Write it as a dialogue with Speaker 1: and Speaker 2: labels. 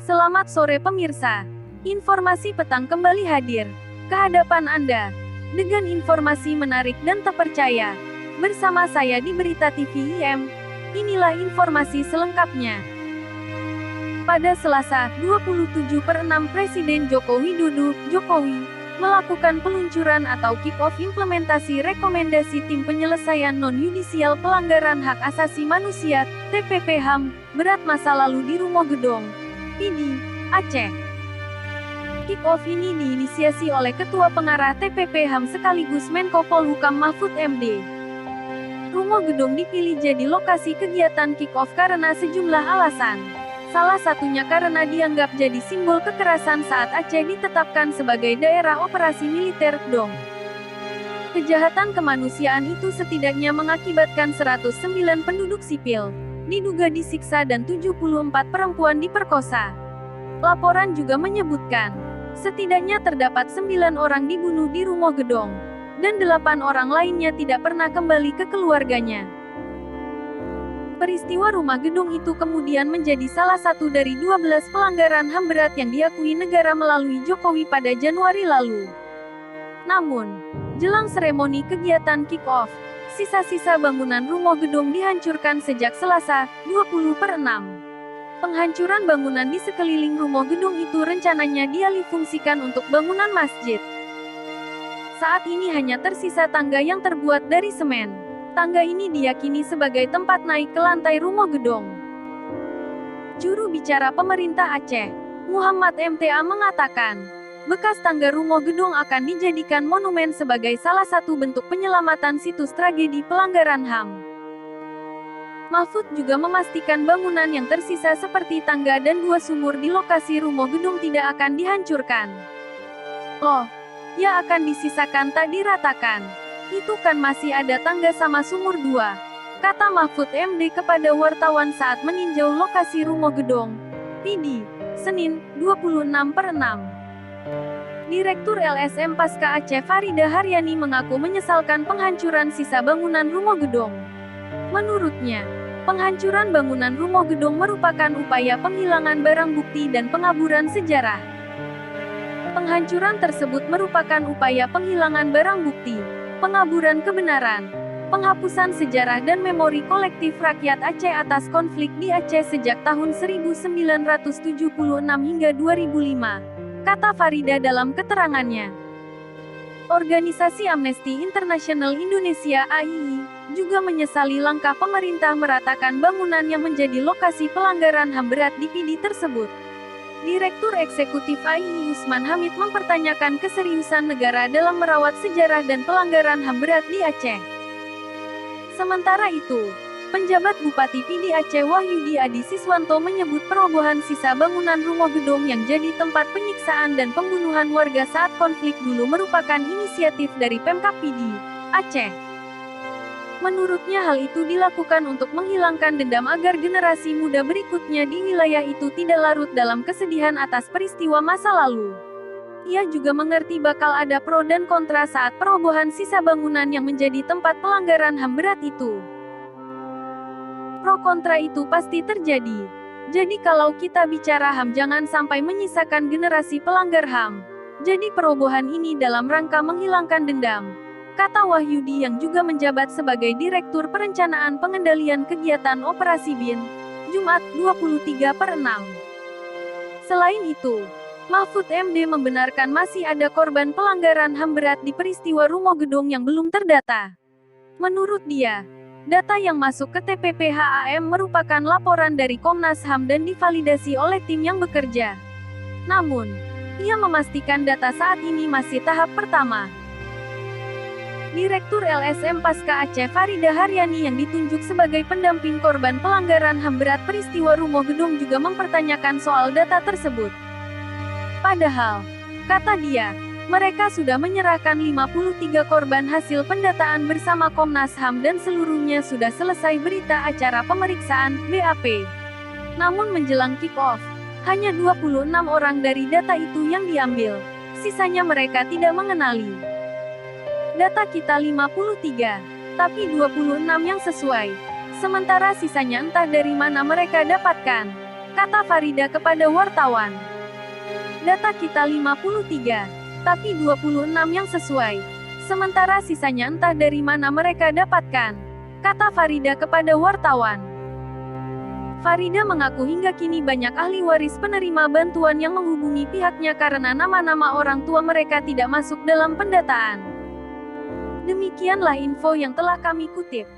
Speaker 1: Selamat sore pemirsa. Informasi petang kembali hadir ke hadapan Anda dengan informasi menarik dan terpercaya. Bersama saya di Berita TV IM. Inilah informasi selengkapnya. Pada Selasa, 27/6 Presiden Joko Widodo, Jokowi, melakukan peluncuran atau kick-off implementasi rekomendasi Tim Penyelesaian Non-Yudisial Pelanggaran Hak Asasi Manusia, TPP HAM, berat masa lalu di Rumo Gedong, PD, Aceh. Kick-off ini diinisiasi oleh Ketua Pengarah TPP HAM sekaligus Menko Polhukam Mahfud MD. Rumo Gedong dipilih jadi lokasi kegiatan kick-off karena sejumlah alasan. Salah satunya karena dianggap jadi simbol kekerasan saat Aceh ditetapkan sebagai daerah operasi militer, DOM. Kejahatan kemanusiaan itu setidaknya mengakibatkan 109 penduduk sipil diduga disiksa dan 74 perempuan diperkosa. Laporan juga menyebutkan, setidaknya terdapat 9 orang dibunuh di Rumo Gedong, dan 8 orang lainnya tidak pernah kembali ke keluarganya. Peristiwa Rumah Gedung itu kemudian menjadi salah satu dari 12 pelanggaran HAM berat yang diakui negara melalui Jokowi pada Januari lalu. Namun, jelang seremoni kegiatan kick-off, sisa-sisa bangunan Rumo Gedung dihancurkan sejak Selasa, 20/6. Penghancuran bangunan di sekeliling Rumo Gedung itu rencananya dialihfungsikan untuk bangunan masjid. Saat ini hanya tersisa tangga yang terbuat dari semen. Tangga ini diyakini sebagai tempat naik ke lantai Rumo Gedong. Juru bicara pemerintah Aceh, Muhammad MTA mengatakan, bekas tangga Rumo Gedong akan dijadikan monumen sebagai salah satu bentuk penyelamatan situs tragedi pelanggaran HAM. Mahfud juga memastikan bangunan yang tersisa seperti tangga dan 2 sumur di lokasi Rumo Gedong tidak akan dihancurkan. Loh, ya akan disisakan tak diratakan. Itu kan masih ada tangga sama sumur 2, kata Mahfud MD kepada wartawan saat meninjau lokasi Rumo Gedong, PD, Senin, 26/6. Direktur LSM Pasca Aceh Farida Haryani mengaku menyesalkan penghancuran sisa bangunan Rumo Gedong. Menurutnya, penghancuran bangunan Rumo Gedong merupakan upaya penghilangan barang bukti dan pengaburan sejarah. Penghancuran tersebut merupakan upaya penghilangan barang bukti, pengaburan kebenaran, penghapusan sejarah dan memori kolektif rakyat Aceh atas konflik di Aceh sejak tahun 1976 hingga 2005, kata Farida dalam keterangannya. Organisasi Amnesty International Indonesia (AII) juga menyesali langkah pemerintah meratakan bangunan yang menjadi lokasi pelanggaran HAM berat di PD tersebut. Direktur Eksekutif AII Usman Hamid mempertanyakan keseriusan negara dalam merawat sejarah dan pelanggaran HAM berat di Aceh. Sementara itu, penjabat Bupati PD Aceh Wahyudi Adi Siswanto menyebut perobohan sisa bangunan Rumo Gedong yang jadi tempat penyiksaan dan pembunuhan warga saat konflik dulu merupakan inisiatif dari Pemkab PD Aceh. Menurutnya hal itu dilakukan untuk menghilangkan dendam agar generasi muda berikutnya di wilayah itu tidak larut dalam kesedihan atas peristiwa masa lalu. Ia juga mengerti bakal ada pro dan kontra saat perobohan sisa bangunan yang menjadi tempat pelanggaran HAM berat itu. Pro kontra itu pasti terjadi. Jadi kalau kita bicara HAM jangan sampai menyisakan generasi pelanggar HAM. Jadi perobohan ini dalam rangka menghilangkan dendam, kata Wahyudi yang juga menjabat sebagai Direktur Perencanaan Pengendalian Kegiatan Operasi BIN, Jumat, 23/6. Selain itu, Mahfud MD membenarkan masih ada korban pelanggaran HAM berat di peristiwa Rumo Gedong yang belum terdata. Menurut dia, data yang masuk ke TPP HAM merupakan laporan dari Komnas HAM dan divalidasi oleh tim yang bekerja. Namun, ia memastikan data saat ini masih tahap pertama. Direktur LSM Pasca Aceh Farida Haryani yang ditunjuk sebagai pendamping korban pelanggaran HAM berat peristiwa Rumo Gedong juga mempertanyakan soal data tersebut. Padahal, kata dia, mereka sudah menyerahkan 53 korban hasil pendataan bersama Komnas HAM dan seluruhnya sudah selesai berita acara pemeriksaan, BAP. Namun menjelang kick-off, hanya 26 orang dari data itu yang diambil, sisanya mereka tidak mengenali. Data kita 53, tapi 26 yang sesuai. Sementara sisanya entah dari mana mereka dapatkan. kata Farida kepada wartawan. Data kita 53, tapi 26 yang sesuai. Sementara sisanya entah dari mana mereka dapatkan, kata Farida kepada wartawan. Farida mengaku hingga kini banyak ahli waris penerima bantuan yang menghubungi pihaknya karena nama-nama orang tua mereka tidak masuk dalam pendataan. Demikianlah info yang telah kami kutip.